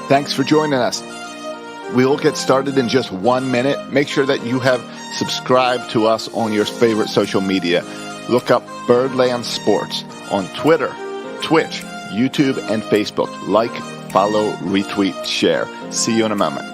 Thanks for joining us. We'll get started in just 1 minute. Make sure that you have subscribed to us on your favorite social media. Look up Birdland Sports on Twitter, Twitch, YouTube, and Facebook. Like, follow, retweet, share. See you in a moment.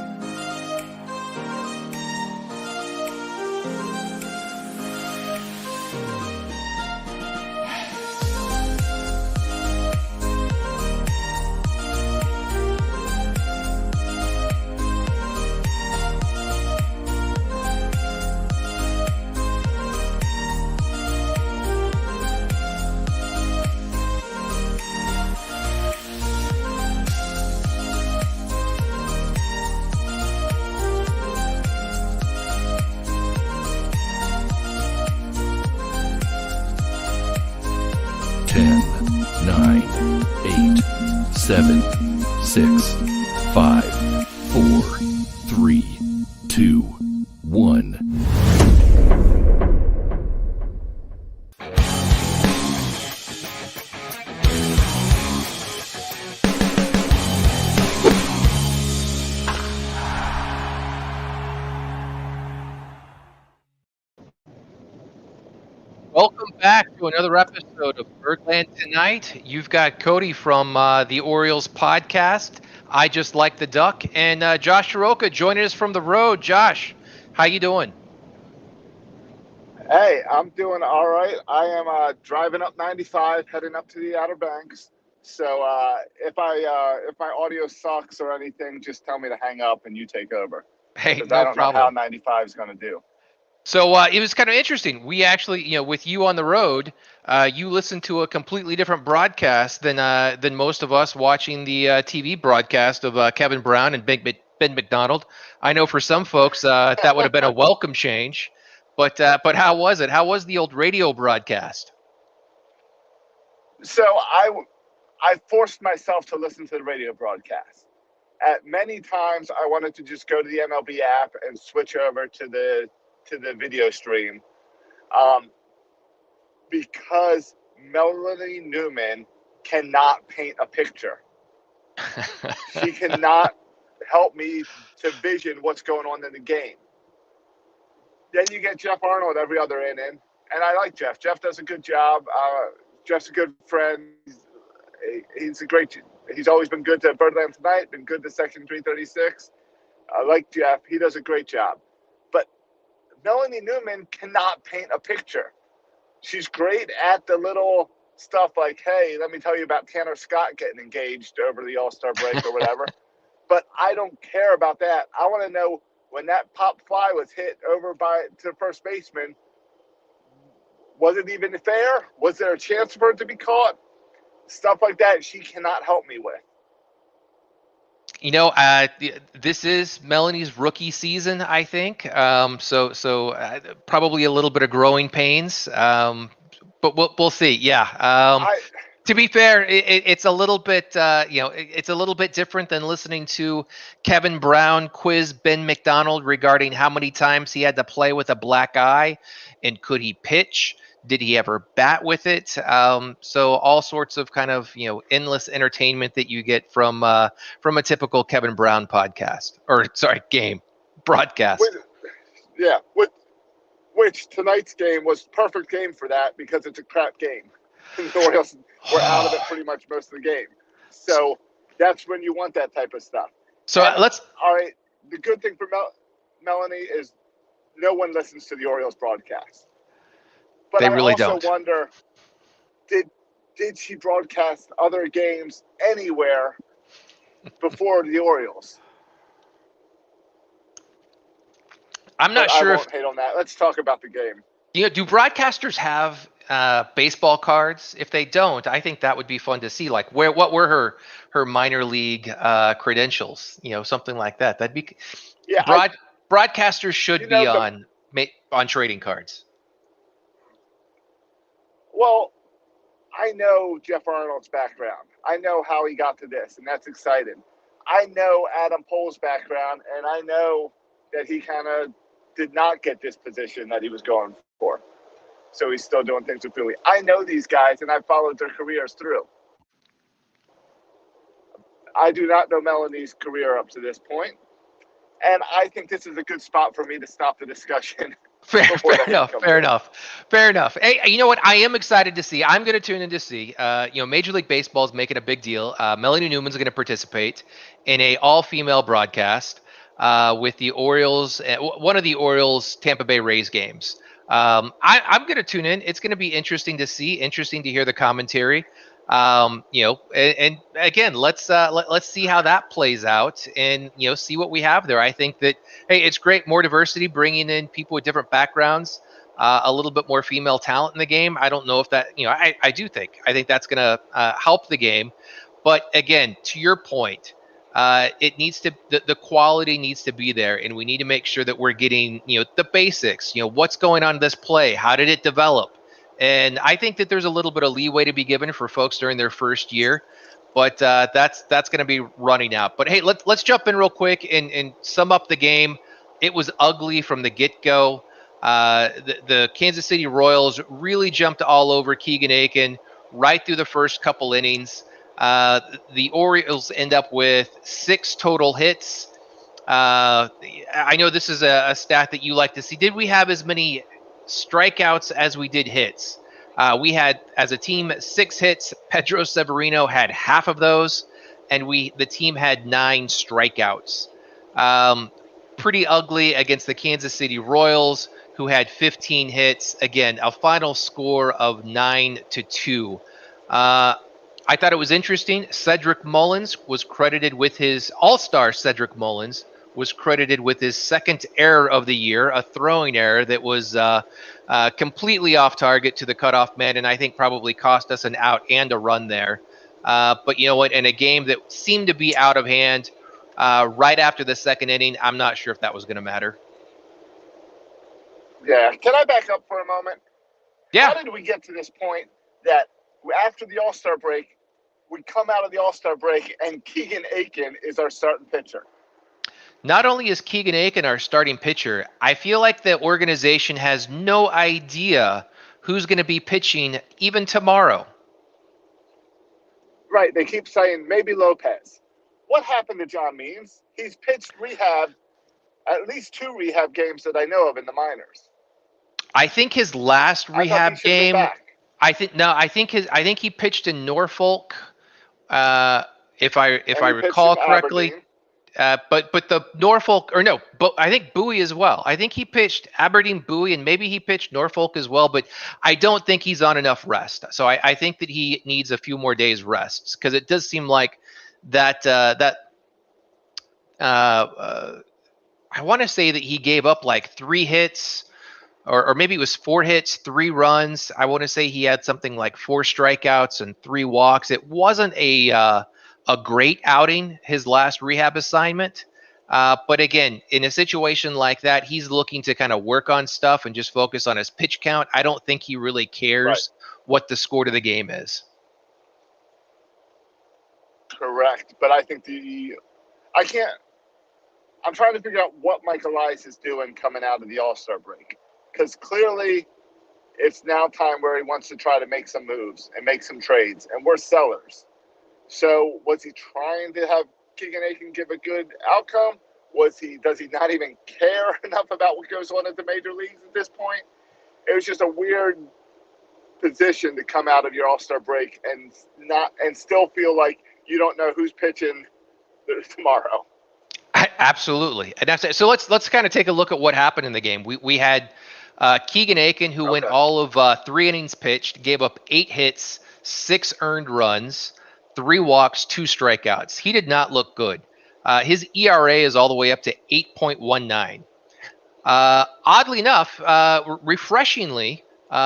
Welcome back to another episode of Birdland Tonight. You've got Cody from the Orioles podcast, I Just Like the Duck, and Josh Shiroka joining us from the road. Josh, how you doing? Hey, I'm doing all right. I am driving up 95, heading up to the Outer Banks. So if my audio sucks or anything, just tell me to hang up and you take over. Hey, Because no I don't problem. know how 95 is going to do. So it was kind of interesting. We actually, with you on the road, you listened to a completely different broadcast than most of us watching the TV broadcast of Kevin Brown and Ben McDonald. I know for some folks that would have been a welcome change, but how was it? How was the old radio broadcast? So I forced myself to listen to the radio broadcast. At many times, I wanted to just go to the MLB app and switch over to the video stream, because Melanie Newman cannot paint a picture. She cannot help me to vision what's going on in the game. Then you get Jeff Arnold every other inning, and I like Jeff. Jeff does a good job. Jeff's a good friend. He's always been good to Birdland Tonight, been good to Section 336. I like Jeff. He does a great job. But Melanie Newman cannot paint a picture. She's great at the little stuff like, hey, let me tell you about Tanner Scott getting engaged over the All-Star break or whatever. But I don't care about that. I want to know when that pop fly was hit over to the first baseman, was it even fair? Was there a chance for it to be caught? Stuff like that she cannot help me with. This is Melanie's rookie season, I think. So probably a little bit of growing pains. But we'll see. Yeah. To be fair, it's a little bit, it's a little bit different than listening to Kevin Brown quiz Ben McDonald regarding how many times he had to play with a black eye and could he pitch? Did he ever bat with it? So all sorts of kind of, endless entertainment that you get from a typical Kevin Brown podcast game broadcast. Which tonight's game was perfect game for that because it's a crap game. The Orioles were out of it pretty much most of the game. So that's when you want that type of stuff. So all right. The good thing for Melanie is no one listens to the Orioles broadcast. But they really I also wonder, did she broadcast other games anywhere before the Orioles? I'm not sure. I won't hate on that. Let's talk about the game. Do broadcasters have baseball cards? If they don't, I think that would be fun to see. Like, what were her minor league credentials? Something like that. That'd be. Yeah. Broadcasters should be on trading cards. Well, I know Jeff Arnold's background. I know how he got to this, and that's exciting. I know Adam Pohl's background, and I know that he kind of did not get this position that he was going for. So he's still doing things with Philly. I know these guys, and I've followed their careers through. I do not know Melanie's career up to this point, and I think this is a good spot for me to stop the discussion. Fair enough. Hey, you know what? I am excited to see. I'm going to tune in to see. Major League Baseball is making a big deal. Melanie Newman's going to participate in a all-female broadcast with the Orioles, one of the Orioles Tampa Bay Rays games. I'm going to tune in. It's going to be interesting to see. Interesting to hear the commentary. And again, let's see how that plays out, and see what we have there. I think that it's great, more diversity, bringing in people with different backgrounds, a little bit more female talent in the game. I don't know if that I think that's going to help the game, but again, to your point, it needs to the quality needs to be there, and we need to make sure that we're getting the basics. What's going on in this play? How did it develop? And I think that there's a little bit of leeway to be given for folks during their first year, but that's going to be running out. But hey, let's jump in real quick and sum up the game. It was ugly from the get-go. The Kansas City Royals really jumped all over Keegan Aiken right through the first couple innings. The Orioles end up with 6 total hits. I know this is a stat that you like to see. Did we have as many strikeouts as we did hits? We had, as a team, 6 hits. Pedro Severino had half of those, and the team had 9 strikeouts. Pretty ugly against the Kansas City Royals, who had 15 hits. Again, a final score of 9-2. I thought it was interesting. Cedric Mullins was credited with his all-star. Cedric Mullins was credited with his second error of the year, a throwing error that was completely off target to the cutoff man, and I think probably cost us an out and a run there. But you know what? In a game that seemed to be out of hand right after the second inning, I'm not sure if that was going to matter. Yeah. Can I back up for a moment? Yeah. How did we get to this point that after the All-Star break, we come out of the All-Star break and Keegan Aiken is our starting pitcher? Not only is Keegan Aiken our starting pitcher, I feel like the organization has no idea who's going to be pitching even tomorrow. Right. They keep saying maybe Lopez. What happened to John Means? He's pitched rehab, at least 2 rehab games that I know of in the minors. I think his last rehab game. I think he pitched in Norfolk, if I recall correctly. But the Norfolk, or no, but I think Bowie as well. I think he pitched Aberdeen, Bowie, and maybe he pitched Norfolk as well. But I don't think he's on enough rest. So I think that he needs a few more days rest, because it does seem like that I want to say that he gave up like 3 hits. Or maybe it was 4 hits, 3 runs. I want to say he had something like 4 strikeouts and 3 walks. It wasn't a great outing, his last rehab assignment. But again, in a situation like that, he's looking to kind of work on stuff and just focus on his pitch count. I don't think he really cares what the score to the game is. Correct. But I think I'm trying to figure out what Mike Elias is doing coming out of the All-Star break. Because clearly it's now time where he wants to try to make some moves and make some trades, and we're sellers. So was he trying to have Keegan Aiken give a good outcome? Does he not even care enough about what goes on at the major leagues at this point? It was just a weird position to come out of your All-Star break and still feel like you don't know who's pitching tomorrow. Absolutely. And that's it. So let's kind of take a look at what happened in the game. We had Keegan Aiken, who went all of 3 innings pitched, gave up 8 hits, 6 earned runs, 3 walks, 2 strikeouts. He did not look good. His ERA is all the way up to 8.19. Oddly enough, refreshingly,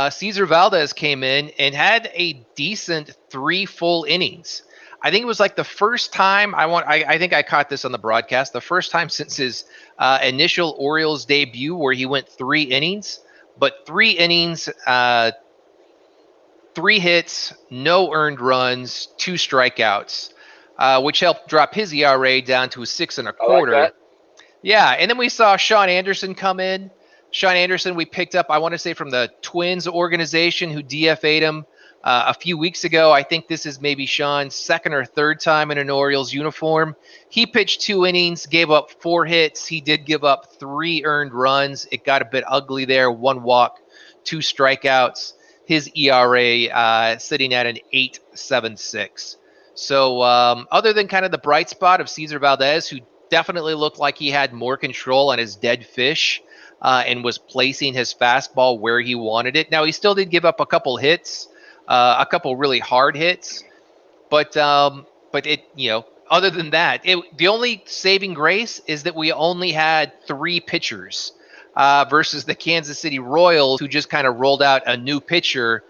Cesar Valdez came in and had a decent 3 full innings. I think it was like the first time I think I caught this on the broadcast, the first time since his initial Orioles debut where he went 3 innings, but 3 innings, 3 hits, no earned runs, 2 strikeouts, which helped drop his ERA down to a 6 1/4. I like that. Yeah, and then we saw Sean Anderson come in. Sean Anderson, we picked up, I want to say, from the Twins organization, who DFA'd him A few weeks ago, I think this is maybe Sean's second or third time in an Orioles uniform. He pitched 2 innings, gave up 4 hits. He did give up 3 earned runs. It got a bit ugly there. 1 walk, 2 strikeouts. His ERA sitting at an 8.76. So other than kind of the bright spot of Cesar Valdez, who definitely looked like he had more control on his dead fish and was placing his fastball where he wanted it. Now, he still did give up a couple hits. A couple really hard hits, but it, other than that, the only saving grace is that we only had 3 pitchers versus the Kansas City Royals, who just kind of rolled out a new pitcher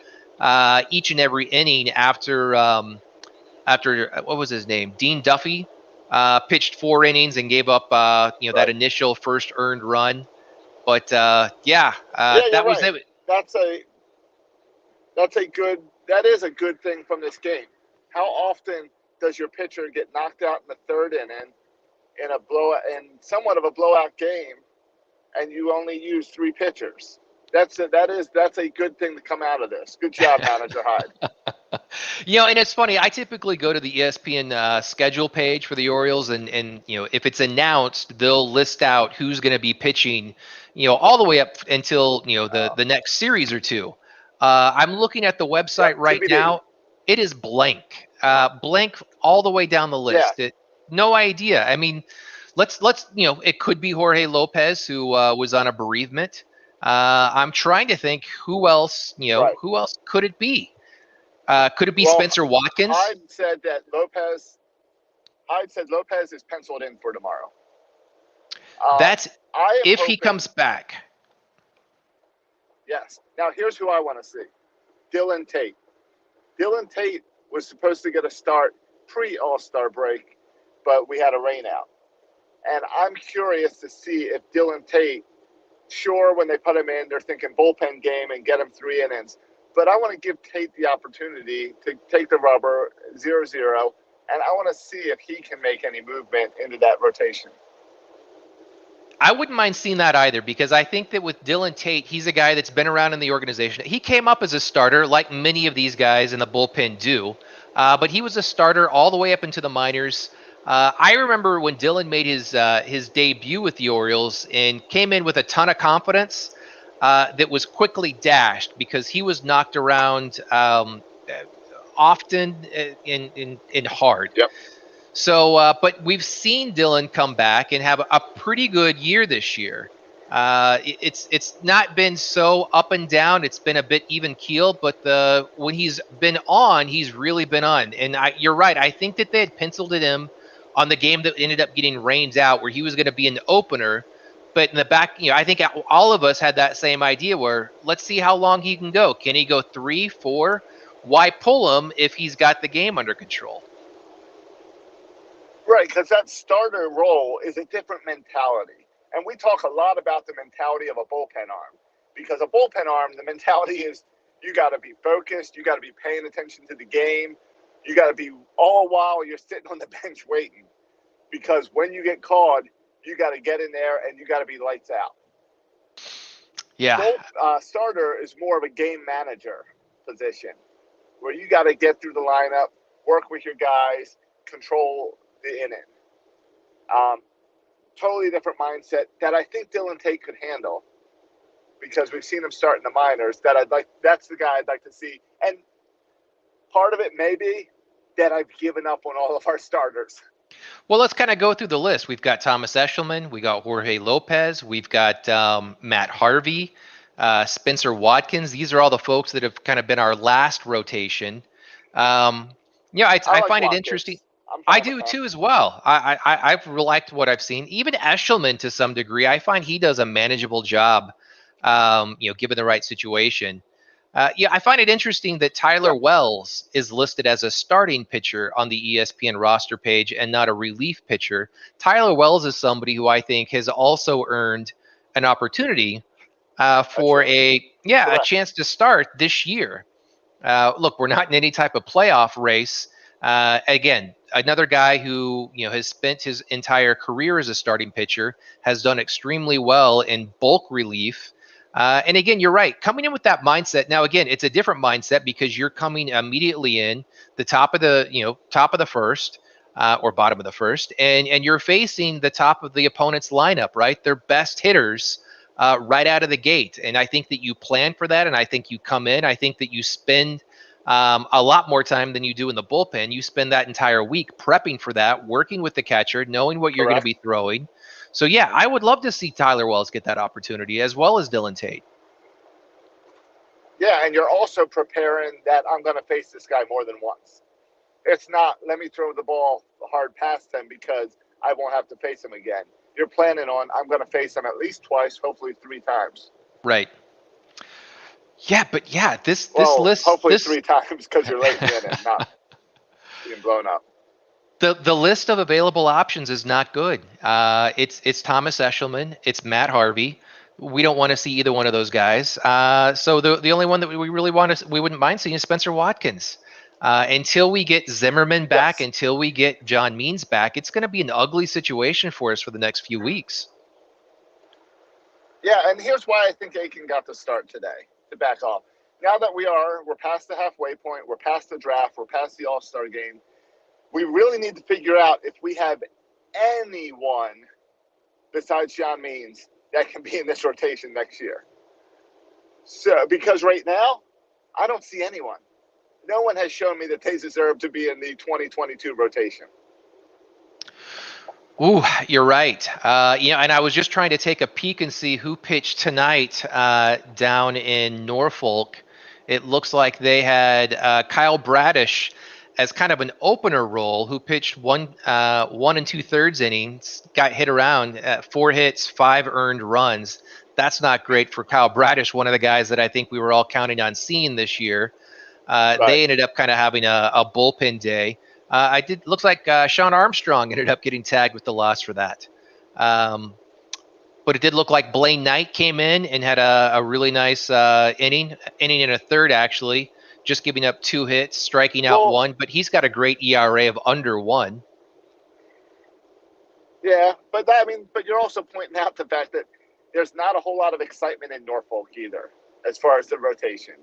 each and every inning after what was his name, Dean Duffy, pitched 4 innings and gave up right. That initial first earned run. But that right. was it. That is a good thing from this game. How often does your pitcher get knocked out in the 3rd inning in somewhat of a blowout game, and you only use 3 pitchers? That's a good thing to come out of this. Good job, Manager Hyde. And it's funny. I typically go to the ESPN schedule page for the Orioles, and if it's announced, they'll list out who's going to be pitching, all the way up until the next series or two. I'm looking at the website right now. It is blank, blank all the way down the list. Yeah. No idea. I mean, let's it could be Jorge Lopez, who was on a bereavement. I'm trying to think who else. Who else could it be? Could it be Spencer Watkins? Hyde said Lopez is penciled in for tomorrow. That's if he comes back. Yes. Now, here's who I want to see. Dylan Tate. Dylan Tate was supposed to get a start pre-All-Star break, but we had a rain out. And I'm curious to see if Dylan Tate, sure, when they put him in, they're thinking bullpen game and get him 3 innings. But I want to give Tate the opportunity to take the rubber 0-0, and I want to see if he can make any movement into that rotation. I wouldn't mind seeing that either, because I think that with Dylan Tate, he's a guy that's been around in the organization. He came up as a starter, like many of these guys in the bullpen do, but he was a starter all the way up into the minors. I remember when Dylan made his debut with the Orioles and came in with a ton of confidence that was quickly dashed because he was knocked around often in hard. Yep. So, but we've seen Dylan come back and have a pretty good year this year. It's not been so up and down. It's been a bit even keeled, but when he's been on, he's really been on. And you're right. I think that they had penciled him on the game that ended up getting rained out, where he was going to be an opener. But in the back, I think all of us had that same idea where let's see how long he can go. Can he go 3, 4? Why pull him if he's got the game under control? Right, because that starter role is a different mentality. And we talk a lot about the mentality of a bullpen arm. Because a bullpen arm, the mentality is you got to be focused, you got to be paying attention to the game, you got to be all while you're sitting on the bench waiting. Because when you get called, you got to get in there and you got to be lights out. Yeah. Starter is more of a game manager position where you got to get through the lineup, work with your guys, control the inning. Totally different mindset that I think Dylan Tate could handle because we've seen him start in the minors. That's the guy I'd like to see. And part of it may be that I've given up on all of our starters. Well, let's kind of go through the list. We've got Thomas Eshelman, we got Jorge Lopez, we've got Matt Harvey, Spencer Watkins. These are all the folks that have kind of been our last rotation. I find it interesting. I do too as well. I've liked what I've seen. Even Eshelman to some degree, I find he does a manageable job, given the right situation. I find it interesting that Tyler Wells is listed as a starting pitcher on the ESPN roster page and not a relief pitcher. Tyler Wells is somebody who I think has also earned an opportunity for a chance to start this year. Look, we're not in any type of playoff race. Again, another guy who has spent his entire career as a starting pitcher, has done extremely well in bulk relief. And again, you're right. Coming in with that mindset. Now, again, it's a different mindset because you're coming immediately in the top of the first or bottom of the first, and you're facing the top of the opponent's lineup, right? Their best hitters right out of the gate. And I think that you plan for that, and I think you come in. I think that you spend a lot more time than you do in the bullpen. You spend that entire week prepping for that, working with the catcher, knowing what you're going to Correct. be throwing. So yeah, I would love to see Tyler Wells get that opportunity as well as Dylan Tate. Yeah, and you're also preparing that I'm going to face this guy more than once. It's not, let me throw the ball hard past him because I won't have to face him again. You're planning on, I'm going to face him at least twice, hopefully 3 times. Right. Yeah, but yeah, this list, hopefully 3 times because you're late in the inning, not being blown up. The list of available options is not good. It's Thomas Eshelman, it's Matt Harvey. We don't want to see either one of those guys. So the only one that we really we wouldn't mind seeing is Spencer Watkins. Until we get Zimmerman back, Yes. until we get John Means back, it's going to be an ugly situation for us for the next few weeks. Yeah, and here's why I think Aiken got the start today, to back off. Now that we're past the halfway point, we're past the draft, we're past the All-Star game, we really need to figure out if we have anyone besides John Means that can be in this rotation next year. So, because right now, I don't see anyone. No one has shown me that they deserve to be in the 2022 rotation. Ooh, you're right. And I was just trying to take a peek and see who pitched tonight down in Norfolk. It looks like they had Kyle Bradish as kind of an opener role, who pitched 1 2/3 innings, got hit around, 4 hits, 5 earned runs. That's not great for Kyle Bradish, one of the guys that I think we were all counting on seeing this year. Right. They ended up kind of having a bullpen day. Looks like Sean Armstrong ended up getting tagged with the loss for that. But it did look like Blaine Knight came in and had a really nice inning and a third, actually, just giving up 2 hits, striking out 1. But he's got a great ERA of under 1. Yeah, but you're also pointing out the fact that there's not a whole lot of excitement in Norfolk either, as far as the rotation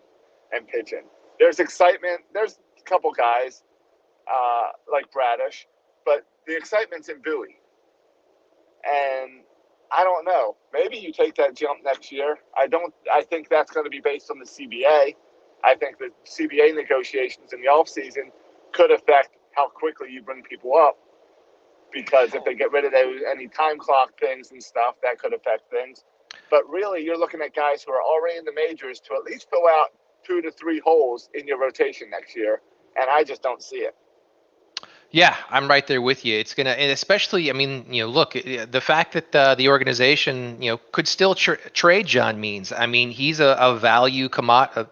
and pitching. There's excitement. There's a couple guys like Bradish, but the excitement's in Bowie. And I don't know. Maybe you take that jump next year. I think that's going to be based on the CBA. I think the CBA negotiations in the offseason could affect how quickly you bring people up. Because if they get rid of any time clock things and stuff, that could affect things. But really, you're looking at guys who are already in the majors to at least fill out 2 to 3 holes in your rotation next year. And I just don't see it. Yeah, I'm right there with you. It's gonna, and especially, look, the fact that the organization, could still trade John Means. I mean, he's a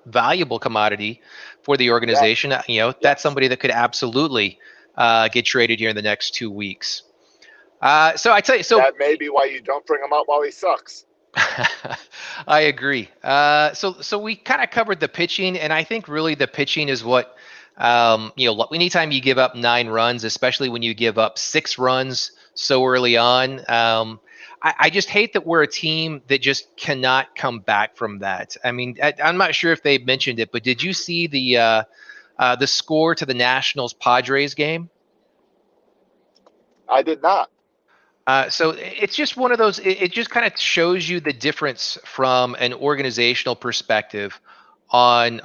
valuable commodity for the organization. Yes. That's somebody that could absolutely get traded here in the next 2 weeks. So I tell you, that may be why you don't bring him up while he sucks. I agree. So we kind of covered the pitching, and I think really the pitching is what. Anytime you give up 9 runs, especially when you give up 6 runs so early on, I just hate that we're a team that just cannot come back from that. I mean, I'm not sure if they mentioned it, but did you see the score to the Nationals Padres game? I did not. So it's just one of those. It just kind of shows you the difference from an organizational perspective on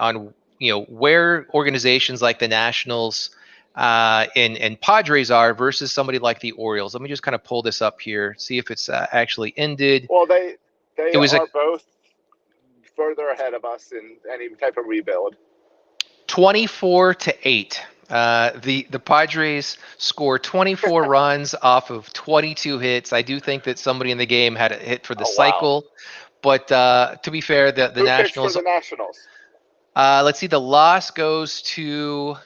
where organizations like the Nationals and Padres are versus somebody like the Orioles. Let me just kind of pull this up here, see if it's actually ended. Well, they are both further ahead of us in any type of rebuild. 24-8. The Padres score 24 runs off of 22 hits. I do think that somebody in the game had a hit for the cycle, but to be fair, the Who Nationals. Pitched for the Nationals? Let's see. The loss goes to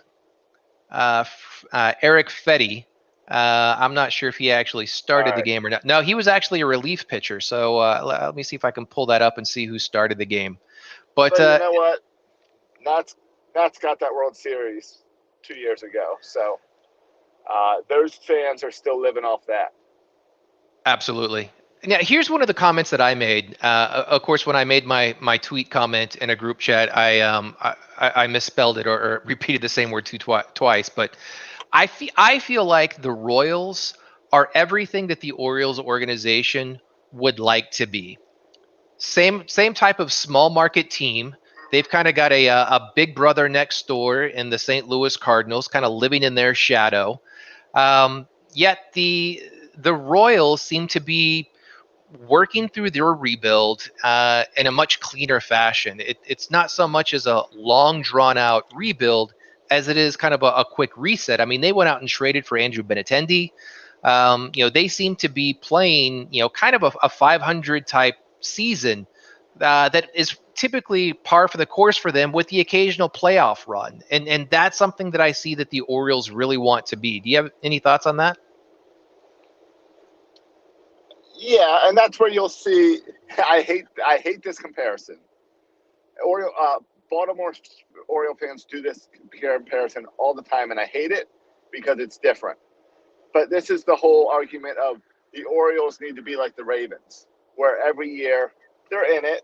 Eric Fetty. I'm not sure if he actually started the game or not. No, he was actually a relief pitcher. So let me see if I can pull that up and see who started the game. But you know what? Nats got that World Series 2 years ago. So those fans are still living off that. Absolutely. Now, here's one of the comments that I made. Of course, when I made my tweet comment in a group chat, I misspelled it or repeated the same word twice. But I feel like the Royals are everything that the Orioles organization would like to be. Same type of small market team. They've kind of got a big brother next door in the St. Louis Cardinals, kind of living in their shadow. Yet the Royals seem to be working through their rebuild in a much cleaner fashion. It's not so much as a long drawn out rebuild as it is kind of a quick reset. I mean, they went out and traded for Andrew Benintendi. They seem to be playing, kind of a 500 type season that is typically par for the course for them with the occasional playoff run. And that's something that I see that the Orioles really want to be. Do you have any thoughts on that? Yeah, and that's where you'll see. I hate this comparison. Baltimore Oriole fans do this comparison all the time, and I hate it because it's different. But this is the whole argument of the Orioles need to be like the Ravens, where every year they're in it,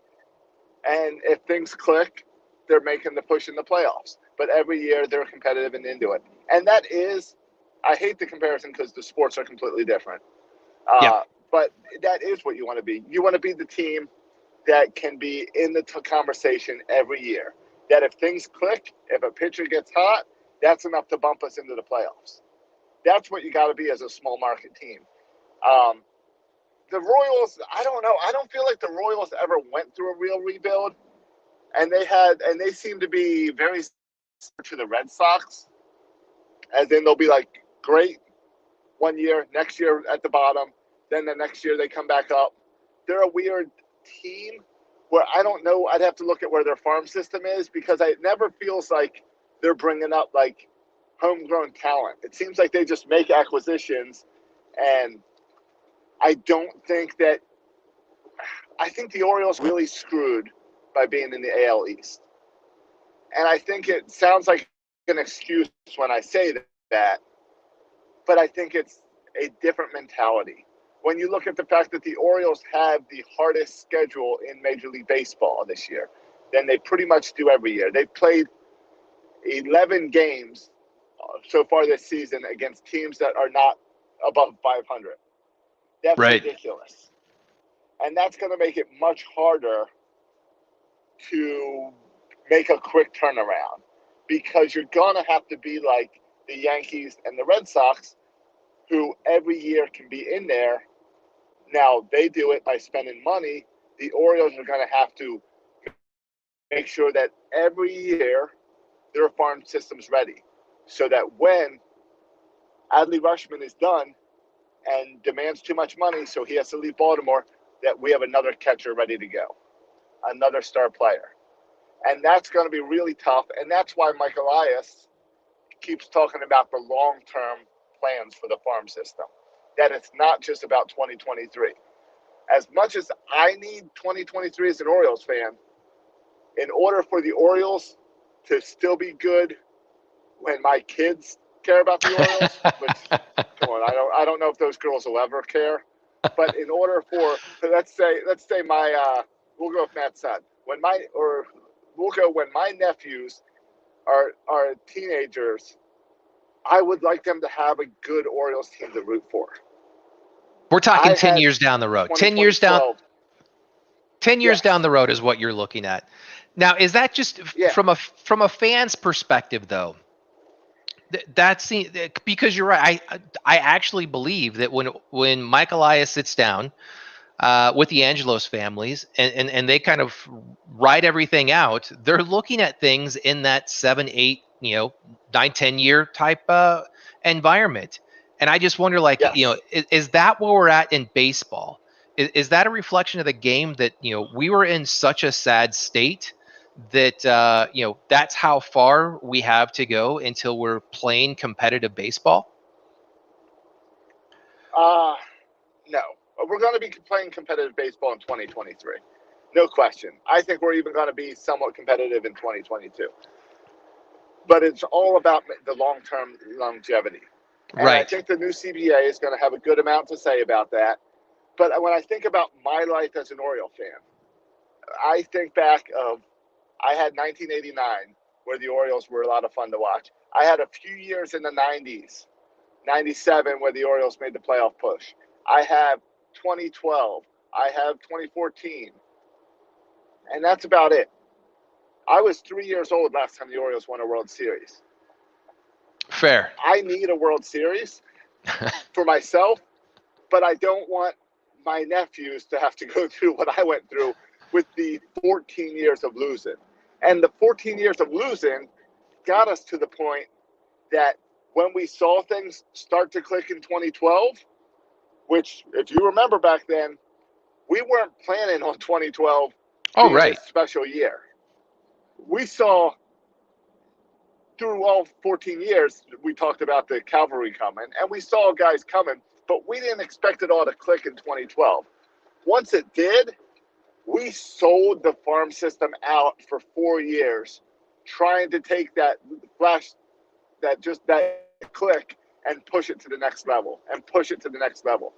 and if things click, they're making the push in the playoffs. But every year they're competitive and into it. And that is, I hate the comparison because the sports are completely different. Yeah. But that is what you want to be. You want to be the team that can be in the conversation every year. That if things click, if a pitcher gets hot, that's enough to bump us into the playoffs. That's what you got to be as a small market team. The Royals, I don't know. I don't feel like the Royals ever went through a real rebuild, and they seem to be very similar to the Red Sox, as in they'll be like great one year, next year at the bottom, then the next year they come back up. They're a weird team where I don't know. I'd have to look at where their farm system is because it never feels like they're bringing up like homegrown talent. It seems like they just make acquisitions, and I don't think that. I think the Orioles really screwed by being in the AL East, and I think it sounds like an excuse when I say that, but I think it's a different mentality. When you look at the fact that the Orioles have the hardest schedule in Major League Baseball this year than they pretty much do every year. They've played 11 games so far this season against teams that are not above 500. That's Right. ridiculous. And that's going to make it much harder to make a quick turnaround because you're going to have to be like the Yankees and the Red Sox, who every year can be in there. Now, they do it by spending money. The Orioles are going to have to make sure that every year their farm system's ready so that when Adley Rutschman is done and demands too much money, so he has to leave Baltimore, that we have another catcher ready to go, another star player. And that's going to be really tough. And that's why Mike Elias keeps talking about the long-term plans for the farm system, that it's not just about 2023. As much as I need 2023 as an Orioles fan, in order for the Orioles to still be good when my kids care about the Orioles, which, come on, I don't know if those girls will ever care, but in order for, let's say my, we'll go with Matt's son, when my nephews are teenagers, I would like them to have a good Orioles team to root for. We're talking 10 years down the road. 10 years down. 10 years down the road is what you're looking at. Now, is that just from a fan's perspective, though? That's because you're right. I actually believe that when Mike Elias sits down with the Angelos families and they kind of write everything out, they're looking at things in that 7, 8, 9, 10-year type environment. And I just wonder, like, is that where we're at in baseball? Is that a reflection of the game that, we were in such a sad state that, that's how far we have to go until we're playing competitive baseball? No. We're going to be playing competitive baseball in 2023. No question. I think we're even going to be somewhat competitive in 2022. But it's all about the long-term longevity. And right. I think the new CBA is going to have a good amount to say about that. But when I think about my life as an Oriole fan, I think back of I had 1989 where the Orioles were a lot of fun to watch. I had a few years in the 90s, 97 where the Orioles made the playoff push. I have 2012. I have 2014. And that's about it. I was 3 years old last time the Orioles won a World Series. Fair. I need a World Series for myself, but I don't want my nephews to have to go through what I went through with the 14 years of losing. And the 14 years of losing got us to the point that when we saw things start to click in 2012, which, if you remember back then, we weren't planning on 2012 being right. this special year. We saw through all 14 years, we talked about the cavalry coming, and we saw guys coming, but we didn't expect it all to click in 2012. Once it did, we sold the farm system out for 4 years, trying to take that flash, that click, and push it to the next level, and push it to the next level.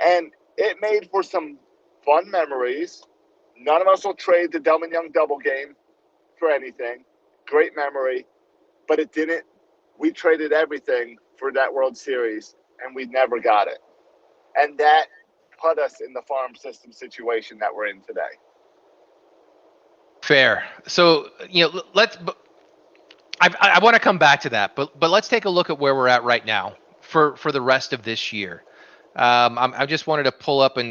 And it made for some fun memories. None of us will trade the Delman Young double game for anything. Great memory. But it didn't. We traded everything for that World Series, and we never got it. And that put us in the farm system situation that we're in today. Fair. So, I want to come back to that, but let's take a look at where we're at right now for the rest of this year. I just wanted to pull up and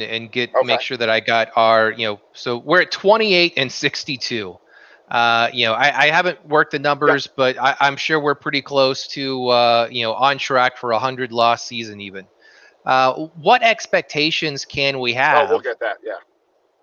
make sure that I got our, so we're at 28 and 62. I haven't worked the numbers, but I'm sure we're pretty close to, on track for 100 loss season even. What expectations can we have? Oh, we'll get that. Yeah.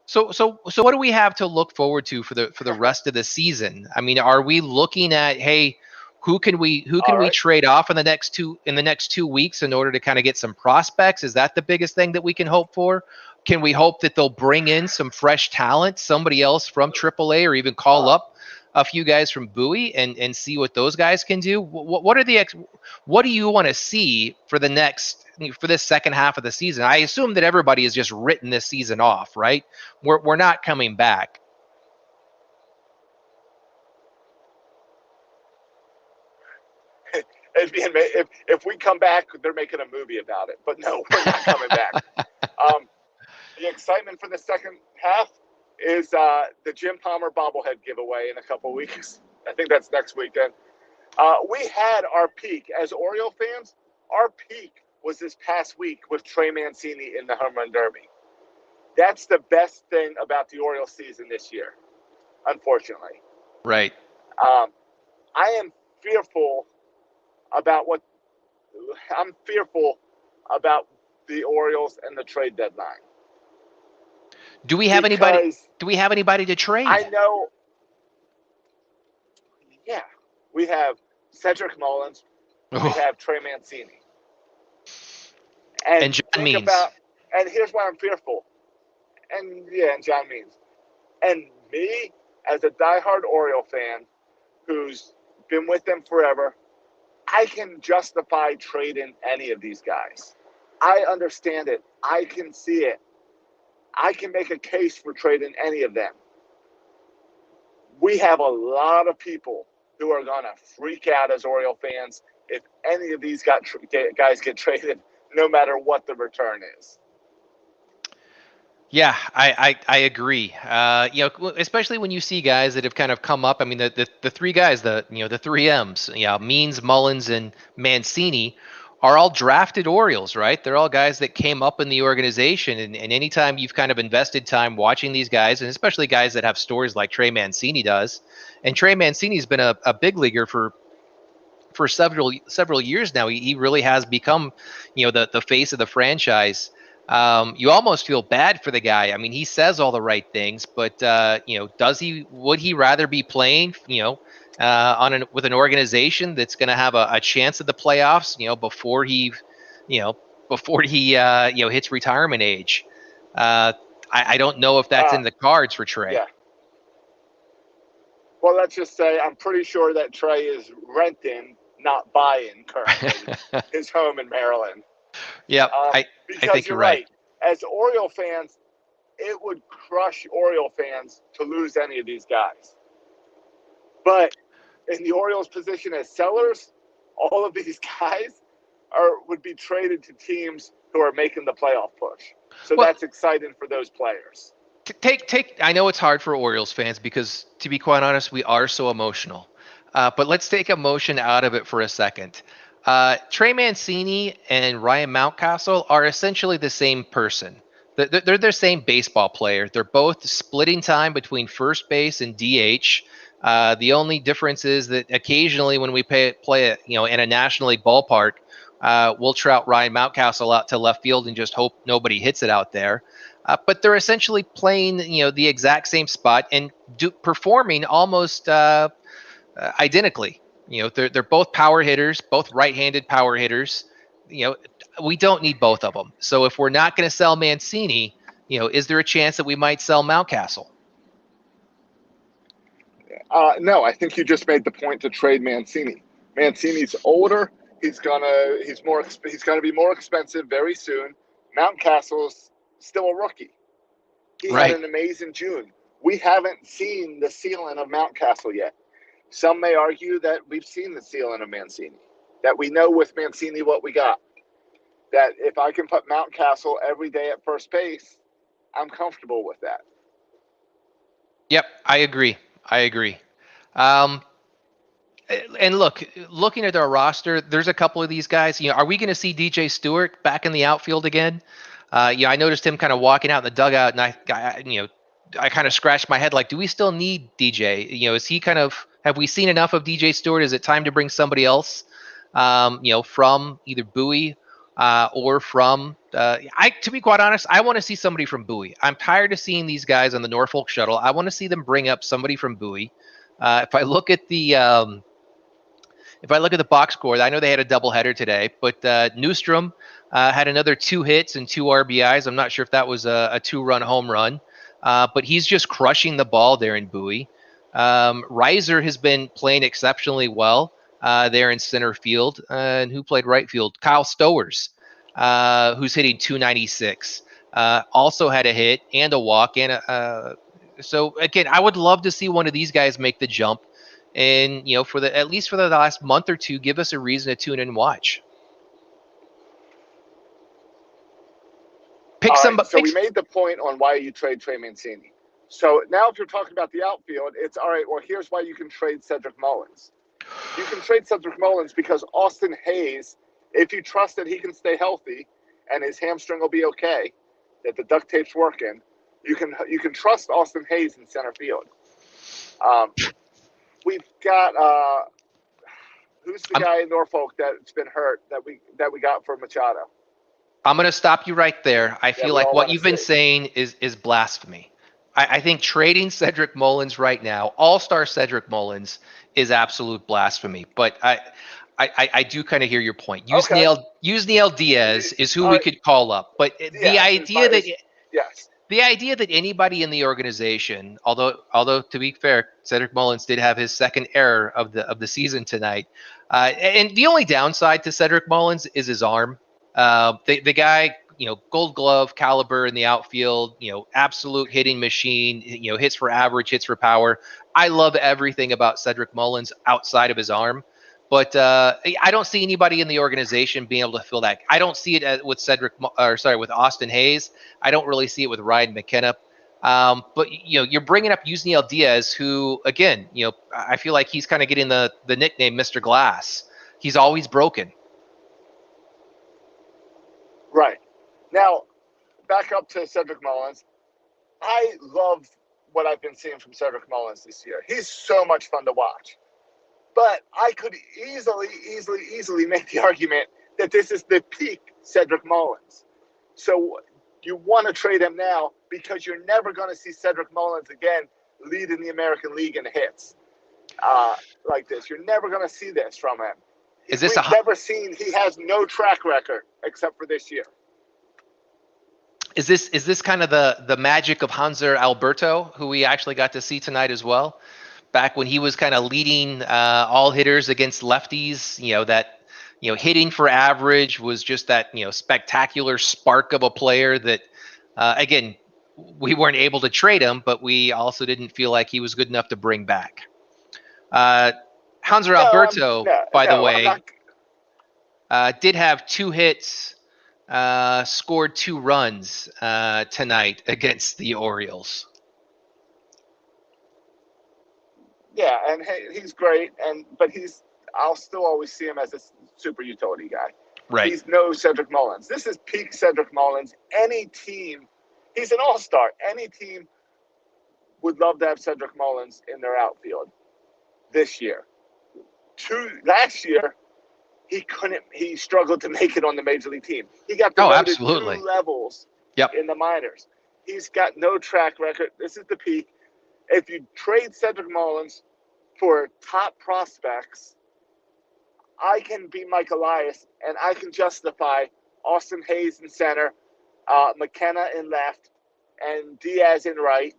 So what do we have to look forward to for the rest of the season? I mean, are we looking at, hey, who can we trade off in the next 2 weeks in order to kind of get some prospects? Is that the biggest thing that we can hope for? Can we hope that they'll bring in some fresh talent, somebody else from AAA, or even call up a few guys from Bowie and see what those guys can do? What do you want to see for this second half of the season? I assume that everybody has just written this season off, right? We're not coming back. If we come back, they're making a movie about it. But no, we're not coming back. The excitement for the second half is the Jim Palmer bobblehead giveaway in a couple of weeks. I think that's next weekend. We had our peak as Oriole fans. Our peak was this past week with Trey Mancini in the home run derby. That's the best thing about the Orioles season this year, unfortunately. Right. I am fearful about the Orioles and the trade deadline. Do we have anybody to trade? I know. Yeah, we have Cedric Mullins. We have Trey Mancini. And John Means. And here's why I'm fearful. And John Means. And me, as a diehard Oriole fan who's been with them forever, I can justify trading any of these guys. I understand it. I can see it. I can make a case for trading any of them. We have a lot of people who are going to freak out as Oriole fans if any of these guys get traded, no matter what the return is. Yeah, I agree. Especially when you see guys that have kind of come up. I mean, the three guys, the three M's, Means, Mullins, and Mancini are all drafted Orioles, right? They're all guys that came up in the organization. And anytime you've kind of invested time watching these guys, and especially guys that have stories like Trey Mancini does, and Trey Mancini's been a big leaguer for several years now. He really has become, the face of the franchise. You almost feel bad for the guy. I mean, he says all the right things, but would he rather be playing, with an organization that's going to have a chance at the playoffs, before he hits retirement age? I don't know if that's in the cards for Trey. Yeah. Well, let's just say I'm pretty sure that Trey is renting, not buying currently his home in Maryland. Yeah, I think you're right. as Oriole fans, it would crush Oriole fans to lose any of these guys. But in the Orioles' position as sellers, all of these guys would be traded to teams who are making the playoff push. So that's exciting for those players. I know it's hard for Orioles fans because, to be quite honest, we are so emotional. But let's take emotion out of it for a second. Trey Mancini and Ryan Mountcastle are essentially the same person. They're the same baseball player. They're both splitting time between first base and DH. The only difference is that occasionally when we play in a National League ballpark, we'll trout Ryan Mountcastle out to left field and just hope nobody hits it out there. But they're essentially playing, the exact same spot and performing almost identically. They're both power hitters, both right-handed power hitters. We don't need both of them. So if we're not going to sell Mancini, is there a chance that we might sell Mountcastle? No, I think you just made the point to trade Mancini. Mancini's older. He's gonna be more expensive very soon. Mountcastle's still a rookie. He had an amazing June. We haven't seen the ceiling of Mountcastle yet. Some may argue that we've seen the ceiling of Mancini, that we know with Mancini what we got. That if I can put Mountcastle every day at first base, I'm comfortable with that. Yep, I agree. And looking at our roster, there's a couple of these guys. Are we going to see DJ Stewart back in the outfield again? I noticed him kind of walking out in the dugout, and I kind of scratched my head like, do we still need DJ? Is he have we seen enough of DJ Stewart? Is it time to bring somebody else, from either Bowie or from, to be quite honest, I want to see somebody from Bowie. I'm tired of seeing these guys on the Norfolk shuttle. I want to see them bring up somebody from Bowie. If I look at the box score, I know they had a doubleheader today, but Newstrom had another 2 hits and 2 RBIs. I'm not sure if that was a 2-run home run, but he's just crushing the ball there in Bowie. Reiser has been playing exceptionally well there in center field. And who played right field? Kyle Stowers, who's hitting 296. Also had a hit and a walk. So, again, I would love to see one of these guys make the jump. And, at least for the last month or two, give us a reason to tune in and watch. So we made the point on why you trade Trey Mancini. So now if you're talking about the outfield, it's all right, well, here's why you can trade Cedric Mullins. You can trade Cedric Mullins because Austin Hayes, if you trust that he can stay healthy and his hamstring will be okay, that the duct tape's working, you can trust Austin Hayes in center field. We've got who's the guy in Norfolk that's been hurt that we got for Machado? I'm going to stop you right there. I feel like what you've been saying is blasphemy. I think trading Cedric Mullins right now, all-star Cedric Mullins, is absolute blasphemy. But I do kind of hear your point. Yusniel Diaz is who we could call up. But the idea that anybody in the organization, although to be fair, Cedric Mullins did have his second error of the season tonight, and the only downside to Cedric Mullins is his arm. The guy, Gold Glove caliber in the outfield, absolute hitting machine, hits for average, hits for power. I love everything about Cedric Mullins outside of his arm. But I don't see anybody in the organization being able to fill that. I don't see it with with Austin Hayes. I don't really see it with Ryan McKenna. But you're bringing up Yusniel Diaz, who again, I feel like he's kind of getting the nickname Mr. Glass. He's always broken. Right. Now, back up to Cedric Mullins. I love what I've been seeing from Cedric Mullins this year. He's so much fun to watch. But I could easily make the argument that this is the peak Cedric Mullins. So you want to trade him now because you're never going to see Cedric Mullins again leading the American League in hits like this. You're never going to see this from him. We've never seen. He has no track record except for this year. Is this kind of the magic of Hanser Alberto, who we actually got to see tonight as well? Back when he was kind of leading all hitters against lefties, hitting for average was just that, spectacular spark of a player that, Again, we weren't able to trade him, but we also didn't feel like he was good enough to bring back. Hanser Alberto, by the way, did have 2 hits, scored 2 runs tonight against the Orioles. Yeah, and he's great, but I'll still always see him as a super utility guy. Right. He's no Cedric Mullins. This is peak Cedric Mullins. Any team, he's an all-star. Any team would love to have Cedric Mullins in their outfield this year. Last year, he struggled to make it on the major league team. He got promoted 2 levels in the minors. He's got no track record. This is the peak. If you trade Cedric Mullins for top prospects, I can be Mike Elias, and I can justify Austin Hayes in center, McKenna in left, and Diaz in right.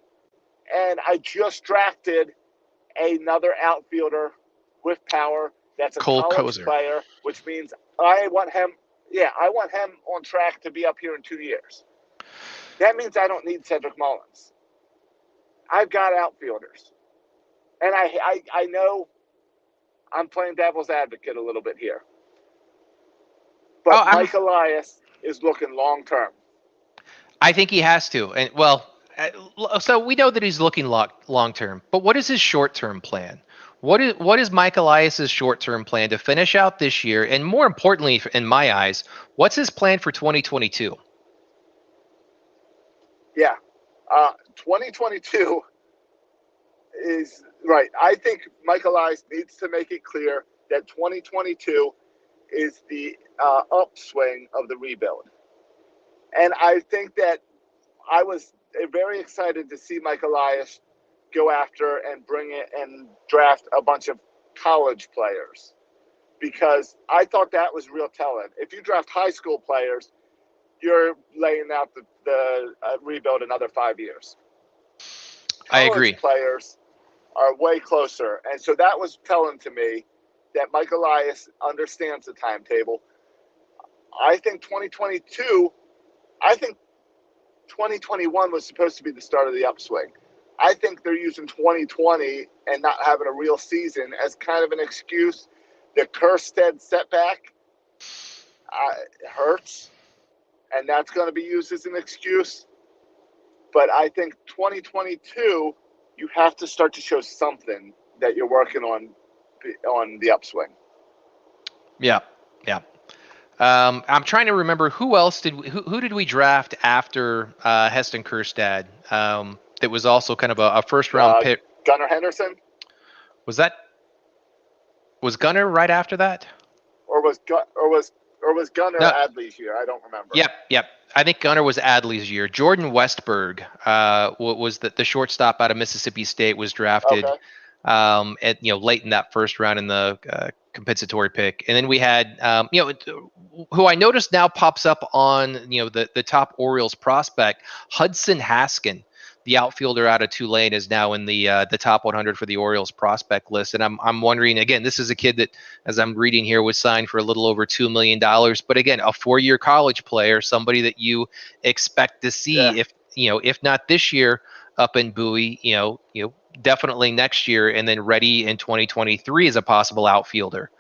And I just drafted another outfielder with power that's a college player, which means I want him on track to be up here in 2 years. That means I don't need Cedric Mullins. I've got outfielders. And I know I'm playing devil's advocate a little bit here. But Mike Elias is looking long-term. I think he has to. And so we know that he's looking long-term. But what is his short-term plan? What is Mike Elias's short-term plan to finish out this year? And more importantly, in my eyes, what's his plan for 2022? Yeah. 2022 is right. I think Mike Elias needs to make it clear that 2022 is the upswing of the rebuild. And I think that I was very excited to see Mike Elias go after and bring it and draft a bunch of college players, because I thought that was real talent. If you draft high school players, you're laying out the rebuild another 5 years. I agree. College players are way closer. And so that was telling to me that Mike Elias understands the timetable. I think 2021 was supposed to be the start of the upswing. I think they're using 2020 and not having a real season as kind of an excuse. The Kjerstad setback hurts, and that's going to be used as an excuse. But I think 2022, you have to start to show something that you're working on the upswing. Yeah. I'm trying to remember who did we draft after Heston Kjerstad that was also kind of a first round pick. Gunnar Henderson. Was Gunnar right after that? Or was Gunnar Adley's year? I don't remember. Yep. I think Gunnar was Adley's year. Jordan Westberg was the shortstop out of Mississippi State, was drafted late in that first round in the compensatory pick. And then we had who I noticed now pops up on the top Orioles prospect, Hudson Haskin. The outfielder out of Tulane is now in the top 100 for the Orioles prospect list, and I'm wondering again. This is a kid that, as I'm reading here, was signed for a little over $2 million. But again, a 4-year college player, somebody that you expect to see if not this year up in Bowie, definitely next year, and then ready in 2023 as a possible outfielder.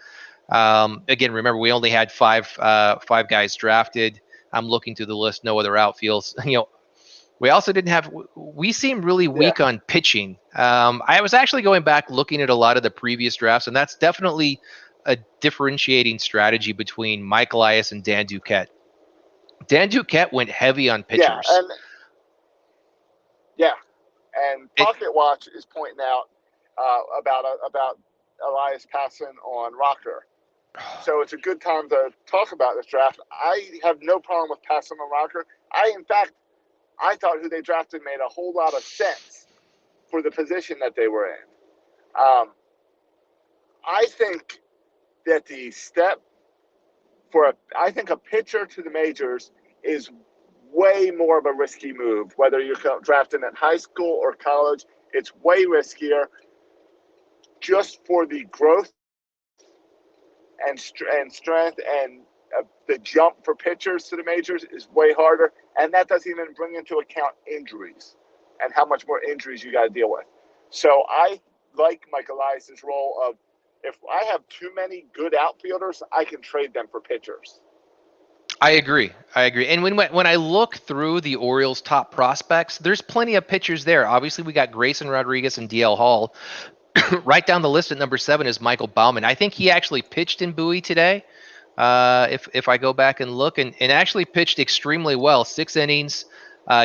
Again, remember we only had five guys drafted. I'm looking through the list, no other outfields. We also didn't have. We seemed really weak on pitching. I was actually going back looking at a lot of the previous drafts, and that's definitely a differentiating strategy between Mike Elias and Dan Duquette. Dan Duquette went heavy on pitchers. And Pocket Watch is pointing out about Elias passing on Rocker. So it's a good time to talk about this draft. I have no problem with passing on Rocker. I thought who they drafted made a whole lot of sense for the position that they were in. I think that the step I think a pitcher to the majors is way more of a risky move. Whether you're drafting in high school or college, it's way riskier. Just for the growth and strength and the jump for pitchers to the majors is way harder. And that doesn't even bring into account injuries and how much more injuries you got to deal with. So I like Mike Elias's role of, if I have too many good outfielders, I can trade them for pitchers. I agree. And when I look through the Orioles' top prospects, there's plenty of pitchers there. Obviously, we got Grayson Rodriguez and DL Hall. Right down the list at number 7 is Michael Baumann. I think he actually pitched in Bowie today. If I go back and look, and actually pitched extremely well. 6 innings,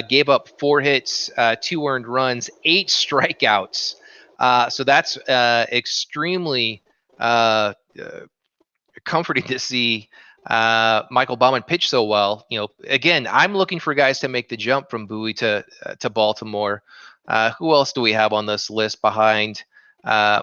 gave up 4 hits, 2 earned runs, 8 strikeouts. So that's extremely comforting to see Michael Baumann pitch so well. Again, I'm looking for guys to make the jump from Bowie to Baltimore. Who else do we have on this list behind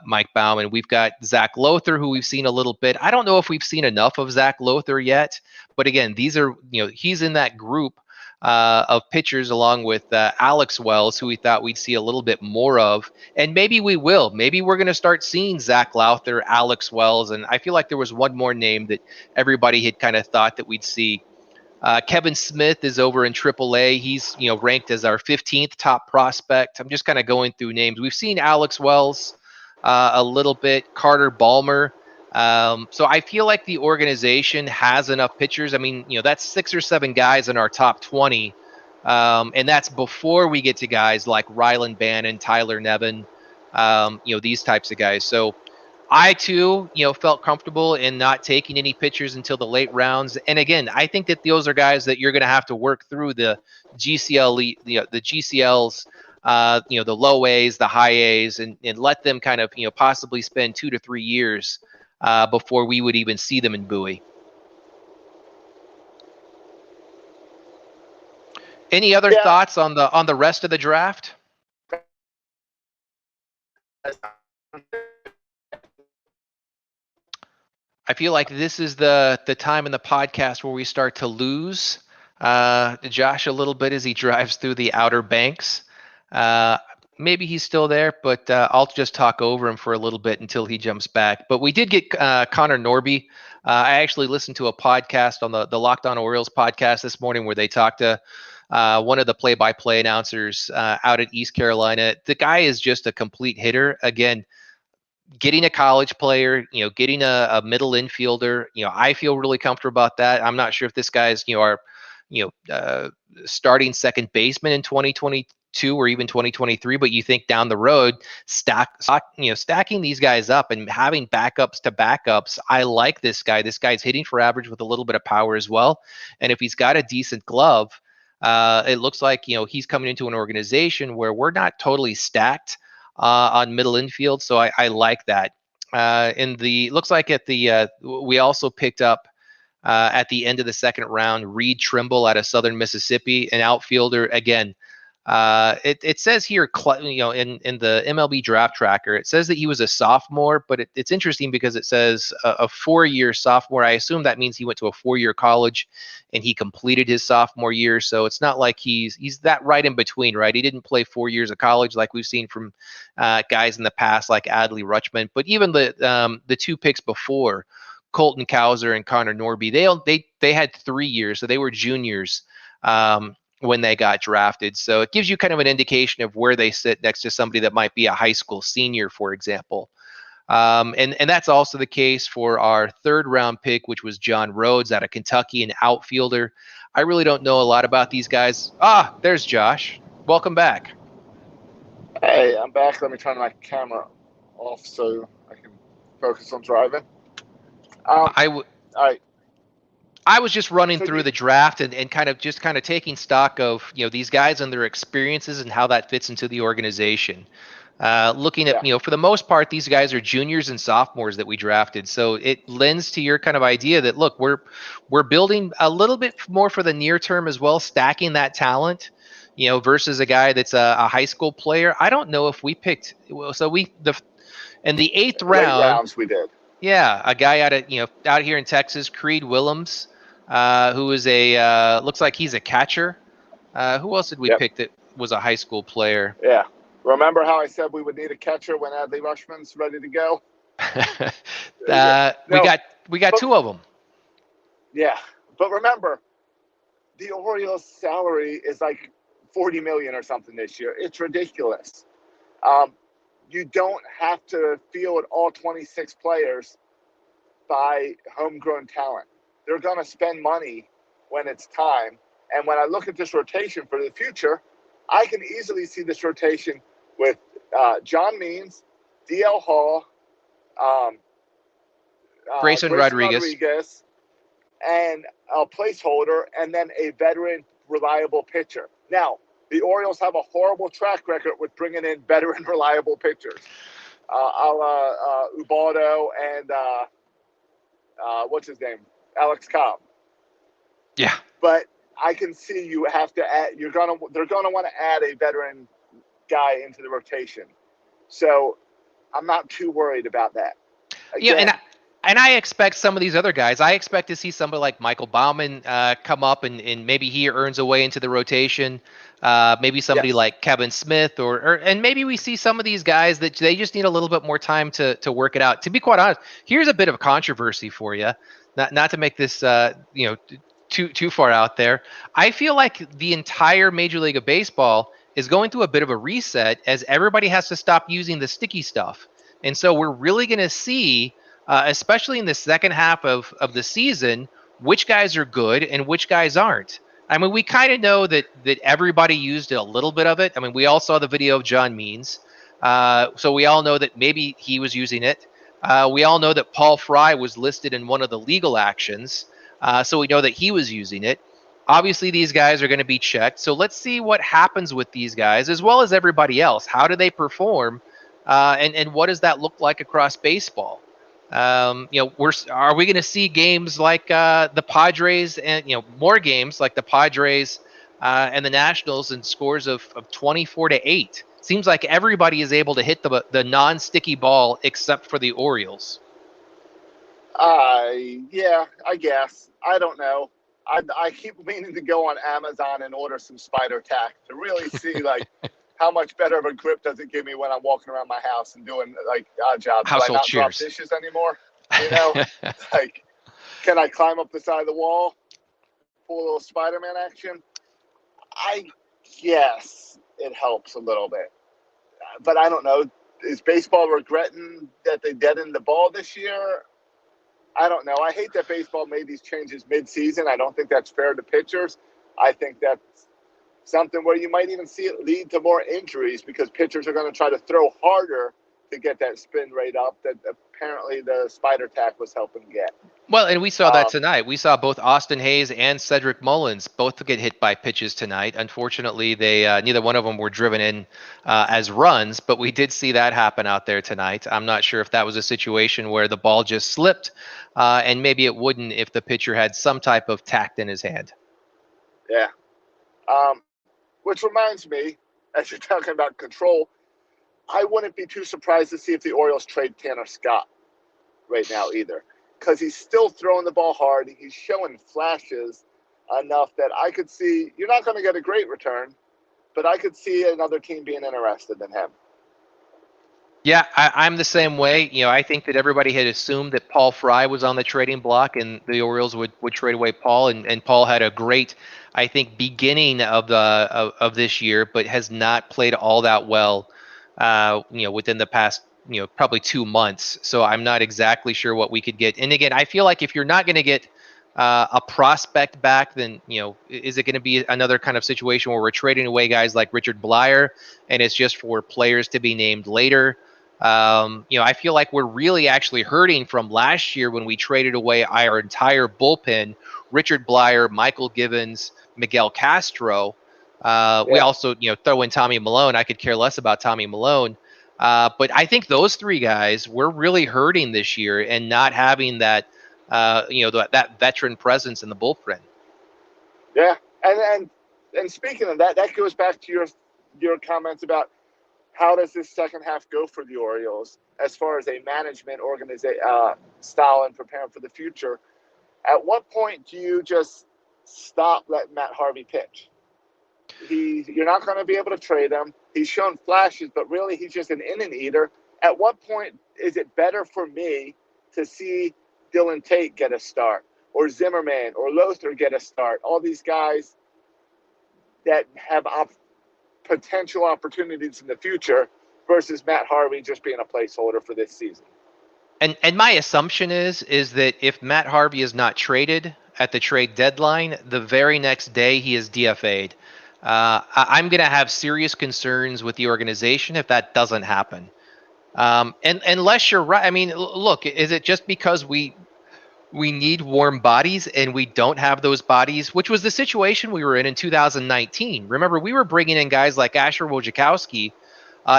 Mike Baumann? We've got Zach Lothar, who we've seen a little bit. I don't know if we've seen enough of Zach Lothar yet, but again, these are, he's in that group of pitchers along with Alex Wells, who we thought we'd see a little bit more of. And maybe we will. Maybe we're going to start seeing Zach Lothar, Alex Wells, and I feel like there was one more name that everybody had kind of thought that we'd see. Kevin Smith is over in AAA. He's ranked as our 15th top prospect. I'm just kind of going through names. We've seen Alex Wells a little bit, Carter Balmer. So I feel like the organization has enough pitchers. I mean, that's 6 or 7 guys in our top 20. And that's before we get to guys like Rylan Bannon, Tyler Nevin, these types of guys. So I too, felt comfortable in not taking any pitchers until the late rounds. And again, I think that those are guys that you're going to have to work through the GCL, the GCLs, the low A's, the high A's, and let them kind of, possibly spend 2 to 3 years before we would even see them in Bowie. Any other thoughts on the rest of the draft? I feel like this is the time in the podcast where we start to lose Josh a little bit as he drives through the Outer Banks. Maybe he's still there, but I'll just talk over him for a little bit until he jumps back. But we did get Connor Norby. I actually listened to a podcast on the Locked On Orioles podcast this morning where they talked to one of the play-by-play announcers out at East Carolina. The guy is just a complete hitter. Again, getting a college player, getting a middle infielder, I feel really comfortable about that. I'm not sure if this guy's, our, starting second baseman in 2022 or even 2023, but you think down the road, stacking these guys up and having backups to backups. I like this guy. This guy's hitting for average with a little bit of power as well. And if he's got a decent glove, it looks like, he's coming into an organization where we're not totally stacked on middle infield, so I like that. Looks like we also picked up at the end of the second round Reed Trimble out of Southern Mississippi, an outfielder. Again, it says here, in the MLB draft tracker, it says that he was a sophomore, but it's interesting because it says a 4-year sophomore. I assume that means he went to a 4-year college and he completed his sophomore year. So it's not like he's that right in between, right? He didn't play 4 years of college like we've seen from guys in the past, like Adley Rutschman. But even the 2 picks before, Colton Cowser and Connor Norby, they had 3 years, so they were juniors when they got drafted. So it gives you kind of an indication of where they sit next to somebody that might be a high school senior, for example. And that's also the case for our 3rd round pick, which was John Rhodes out of Kentucky, an outfielder. I really don't know a lot about these guys. There's Josh. Welcome back. Hey, I'm back. Let me turn my camera off so I can focus on driving. All right. I was just running through the draft and kind of taking stock of, these guys and their experiences and how that fits into the organization. Looking at, for the most part, these guys are juniors and sophomores that we drafted. So it lends to your kind of idea that, look, we're building a little bit more for the near term as well, stacking that talent, versus a guy that's a high school player. I don't know if we picked, so in the 8th round, late rounds we did. Yeah, a guy out here in Texas, Creed Willems, who is looks like he's a catcher. Who else did we pick that was a high school player? Yeah. Remember how I said we would need a catcher when Adley Rutschman's ready to go? We got 2 of them. Yeah, but remember, the Orioles' salary is like $40 million or something this year. It's ridiculous. You don't have to field all 26 players by homegrown talent. They're going to spend money when it's time. And when I look at this rotation for the future, I can easily see this rotation with John Means, DL Hall, Grayson Rodriguez, and a placeholder, and then a veteran, reliable pitcher. Now, the Orioles have a horrible track record with bringing in veteran, reliable pitchers, a la Ubaldo and what's his name, Alex Cobb. Yeah, but I can see you have to add. They're gonna want to add a veteran guy into the rotation, so I'm not too worried about that. Again, and I expect some of these other guys. I expect to see somebody like Michael Baumann come up and maybe he earns a way into the rotation. Maybe somebody like Kevin Smith or and maybe we see some of these guys that they just need a little bit more time to work it out. To be quite honest, here's a bit of controversy for you. Not to make this too far out there. I feel like the entire Major League of Baseball is going through a bit of a reset as everybody has to stop using the sticky stuff. And so we're really going to see, especially in the second half of the season, which guys are good and which guys aren't. I mean, we kind of know that everybody used a little bit of it. I mean, we all saw the video of John Means. So we all know that maybe he was using it. We all know that Paul Fry was listed in one of the legal actions. So we know that he was using it. Obviously, these guys are going to be checked. So let's see what happens with these guys, as well as everybody else. How do they perform? And what does that look like across baseball? Are we going to see games like the Padres and more games like the Padres and the Nationals and scores of 24-8? Seems like everybody is able to hit the non-sticky ball except for the Orioles. Yeah, I guess. I don't know. I keep meaning to go on Amazon and order some spider tack to really see like how much better of a grip does it give me when I'm walking around my house and doing like odd jobs. Household Do I not cheers. drop dishes anymore? Like, can I climb up the side of the wall, pull a little Spider-Man action? I guess it helps a little bit, but I don't know. Is baseball regretting that they deadened the ball this year? I don't know. I hate that baseball made these changes mid-season. I don't think that's fair to pitchers. I think that's something where you might even see it lead to more injuries because pitchers are going to try to throw harder to get that spin rate up that apparently the spider tack was helping get. Well, and we saw that tonight. We saw both Austin Hayes and Cedric Mullins both get hit by pitches tonight. Unfortunately, they neither one of them were driven in as runs, but we did see that happen out there tonight. I'm not sure if that was a situation where the ball just slipped, and maybe it wouldn't if the pitcher had some type of tact in his hand. Yeah. Which reminds me, as you're talking about control, I wouldn't be too surprised to see if the Orioles trade Tanner Scott right now either. Because he's still throwing the ball hard. He's showing flashes enough that I could see you're not going to get a great return, but I could see another team being interested in him. Yeah, I'm the same way. I think that everybody had assumed that Paul Fry was on the trading block and the Orioles would trade away Paul. And Paul had a great, I think, beginning of this year, but has not played all that well, within the past probably 2 months. So I'm not exactly sure what we could get. And again, I feel like if you're not going to get a prospect back, then is it going to be another kind of situation where we're trading away guys like Richard Blyer and it's just for players to be named later? I feel like we're really actually hurting from last year when we traded away our entire bullpen: Richard Blyer, Michael Givens, Miguel Castro. We also throw in Tommy Milone. I could care less about Tommy Milone. But I think those three guys were really hurting this year and not having that, that veteran presence in the bullpen. Yeah, and speaking of that, that goes back to your comments about how does this second half go for the Orioles as far as a management organization style and preparing for the future. At what point do you just stop letting Matt Harvey pitch? You're not going to be able to trade him. He's shown flashes, but really he's just an inning eater. At what point is it better for me to see Dylan Tate get a start or Zimmerman or Lothar get a start. All these guys that have potential opportunities in the future versus Matt Harvey just being a placeholder for this season. And my assumption is that if Matt Harvey is not traded at the trade deadline, the very next day he is DFA'd. I'm going to have serious concerns with the organization if that doesn't happen. And unless you're right, I mean, look, is it just because we need warm bodies and we don't have those bodies, which was the situation we were in 2019. Remember, we were bringing in guys like Asher Wojciechowski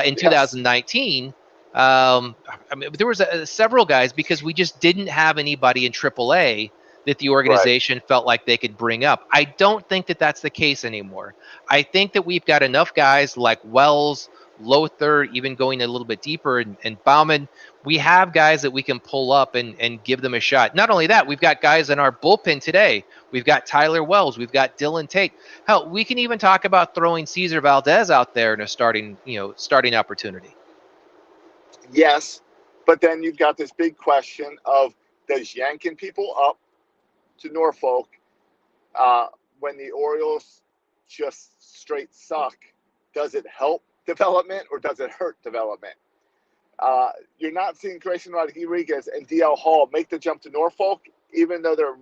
in 2019. I mean, there was several guys because we just didn't have anybody in AAA that the organization felt like they could bring up. I don't think that that's the case anymore. I think that we've got enough guys like Wells, Lothar, even going a little bit deeper, and Bauman. We have guys that we can pull up and give them a shot. Not only that, we've got guys in our bullpen today. We've got Tyler Wells. We've got Dylan Tate. Hell, we can even talk about throwing Cesar Valdez out there in a starting opportunity. Yes, but then you've got this big question of, does yanking people up to Norfolk when the Orioles just straight suck, does it help development or does it hurt development? You're not seeing Grayson Rodriguez and DL Hall make the jump to Norfolk, even though they're,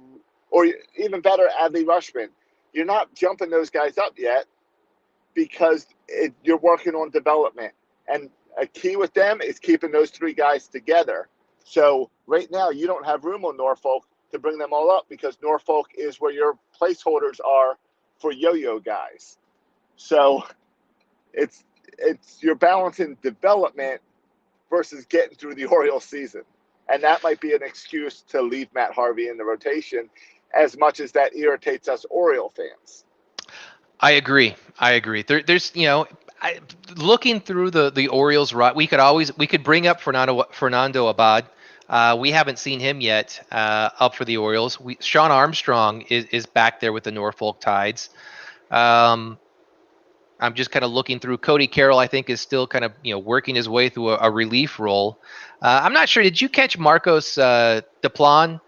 or even better, Adley Rushman. You're not jumping those guys up yet because you're working on development. And a key with them is keeping those three guys together. So right now you don't have room on Norfolk to bring them all up because Norfolk is where your placeholders are for yo-yo guys. So it's you're balancing development versus getting through the Orioles season. And that might be an excuse to leave Matt Harvey in the rotation, as much as that irritates us Oriole fans. I agree. There's, looking through the Orioles, we could bring up Fernando Abad. We haven't seen him yet up for the Orioles. Sean Armstrong is back there with the Norfolk Tides. I'm just kind of looking through. Cody Carroll, I think, is still kind of working his way through a relief role. I'm not sure. Did you catch Marcos Deplan?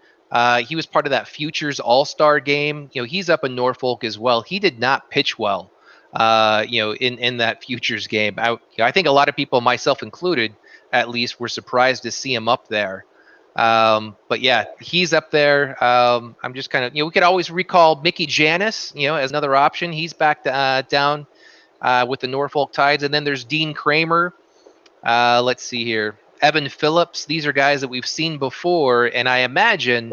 He was part of that Futures All-Star game. He's up in Norfolk as well. He did not pitch well. In that Futures game. I think a lot of people, myself included, at least, were surprised to see him up there. But yeah, he's up there. I'm just kind of, we could always recall Mickey Janis, as another option. He's back down with the Norfolk Tides. And then there's Dean Kramer. Let's see here. Evan Phillips. These are guys that we've seen before. And I imagine,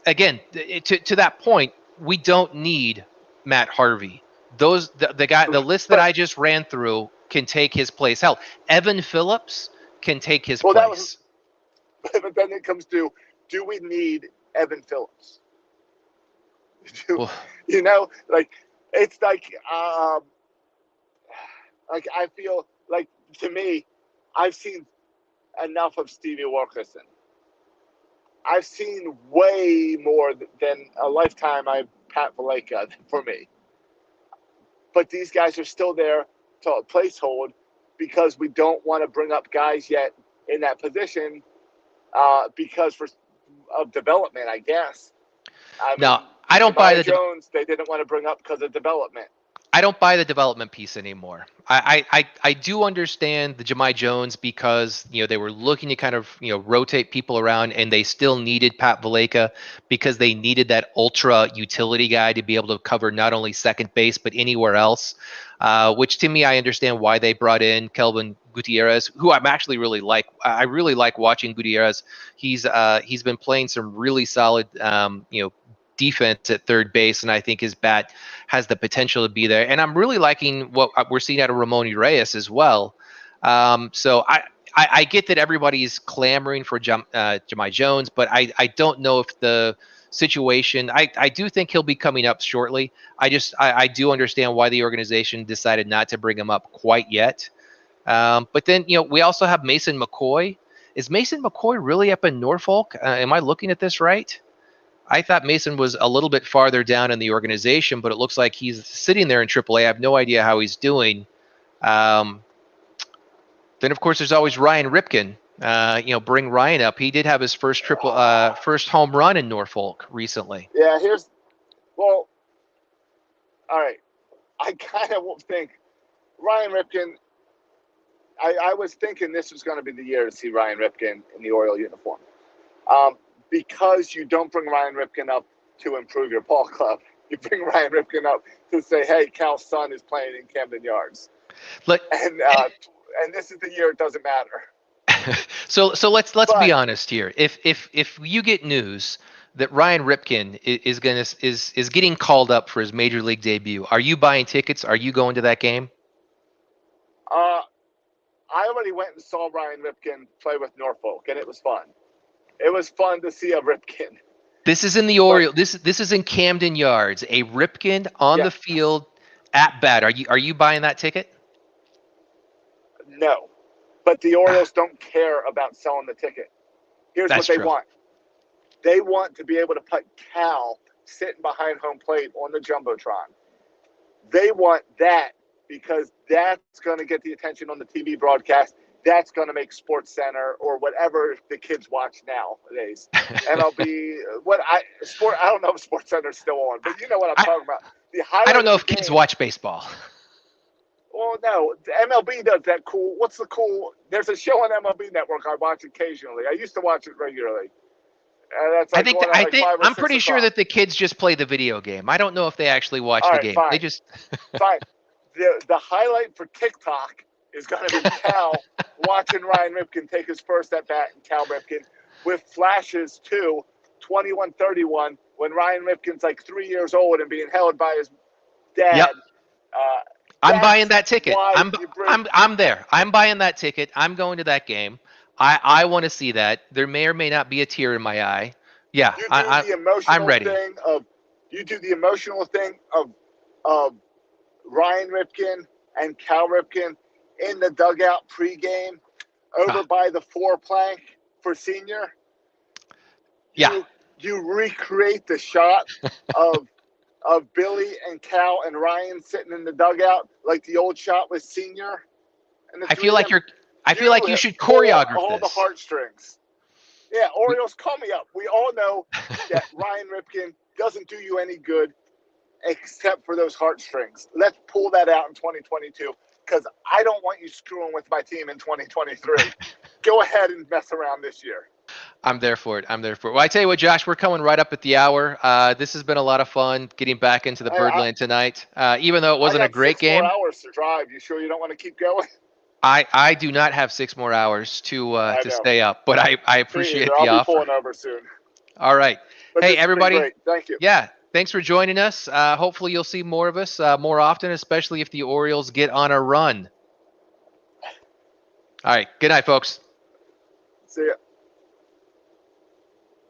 again, to that point, we don't need Matt Harvey. The list that I just ran through can take his place. Hell, Evan Phillips can take his place. But then it comes to, do we need Evan Phillips? It's like I feel like, to me, I've seen enough of Stevie Wilkerson. I've seen way more than a lifetime of Pat Valaika for me. But these guys are still there to placehold because we don't want to bring up guys yet in that position because of development, I guess. I don't buy the Jones. They didn't want to bring up because of development. I don't buy the development piece anymore. I do understand the Jahmai Jones because they were looking to kind of rotate people around, and they still needed Pat Valaika because they needed that ultra utility guy to be able to cover not only second base but anywhere else. Which to me, I understand why they brought in Kelvin Gutierrez, who I'm actually really like. I really like watching Gutierrez. He's been playing some really solid defense at third base, and I think his bat has the potential to be there. And I'm really liking what we're seeing out of Ramon Reyes as well. So I get that everybody's clamoring for Jahmai Jones, but I don't know if the situation, I do think he'll be coming up shortly. I do understand why the organization decided not to bring him up quite yet. But then, we also have Mason McCoy. Is Mason McCoy really up in Norfolk? Am I looking at this right? I thought Mason was a little bit farther down in the organization, but it looks like he's sitting there in AAA. I have no idea how he's doing. Then, of course, there's always Ryan Ripken, bring Ryan up. He did have his first first home run in Norfolk recently. Yeah, all right. I kind of think Ryan Ripken. I was thinking this was going to be the year to see Ryan Ripken in the Oriole uniform, because you don't bring Ryan Ripken up to improve your ball club. You bring Ryan Ripken up to say, "Hey, Cal's son is playing in Camden Yards," and this is the year it doesn't matter. So let's be honest here. If you get news that Ryan Ripken is getting called up for his major league debut, are you buying tickets? Are you going to that game? I already went and saw Ryan Ripken play with Norfolk, and it was fun. It was fun to see a Ripken. This is in the Orioles. This is in Camden Yards. A Ripken on the field at bat. Are you buying that ticket? No, but the Orioles don't care about selling the ticket. Here's what they want. They want to be able to put Cal sitting behind home plate on the Jumbotron. They want that because that's going to get the attention on the TV broadcast. That's going to make Sports Center or whatever the kids watch nowadays. MLB, I don't know if Sports Center's still on, but you know what I'm talking about. I don't know if kids watch baseball. Well, no, the MLB does that cool. There's a show on MLB Network I watch occasionally. I used to watch it regularly. That's like I'm pretty sure that the kids just play the video game. I don't know if they actually watch the game. Fine. They just fine. The highlight for TikTok is going to be Cal watching Ryan Ripken take his first at bat, and Cal Ripken with flashes to 21-31 when Ryan Ripken's like 3 years old and being held by his dad. Yep. I'm buying that ticket. I'm there. I'm buying that ticket. I'm going to that game. I want to see that. There may or may not be a tear in my eye. Yeah, I'm ready. You do the emotional thing of Ryan Ripken and Cal Ripken in the dugout pregame over by the four plank for senior. You recreate the shot of Billy and Cal and Ryan sitting in the dugout like the old shot with senior. And I feel like you should choreograph all the heartstrings. Yeah, Orioles, call me up. We all know that Ryan Ripken doesn't do you any good except for those heartstrings. Let's pull that out in 2022 because I don't want you screwing with my team in 2023. Go ahead and mess around this year. I'm there for it. Well, I tell you what, Josh, we're coming right up at the hour. This has been a lot of fun getting back into the Birdland tonight. Even though it wasn't a great game. 6 more hours to drive. You sure you don't want to keep going? I do not have 6 more hours to stay up, but I appreciate the offer. I'll be pulling over soon. All right. But hey, everybody. Thank you. Yeah. Thanks for joining us. Hopefully you'll see more of us more often, especially if the Orioles get on a run. All right. Good night, folks. See ya.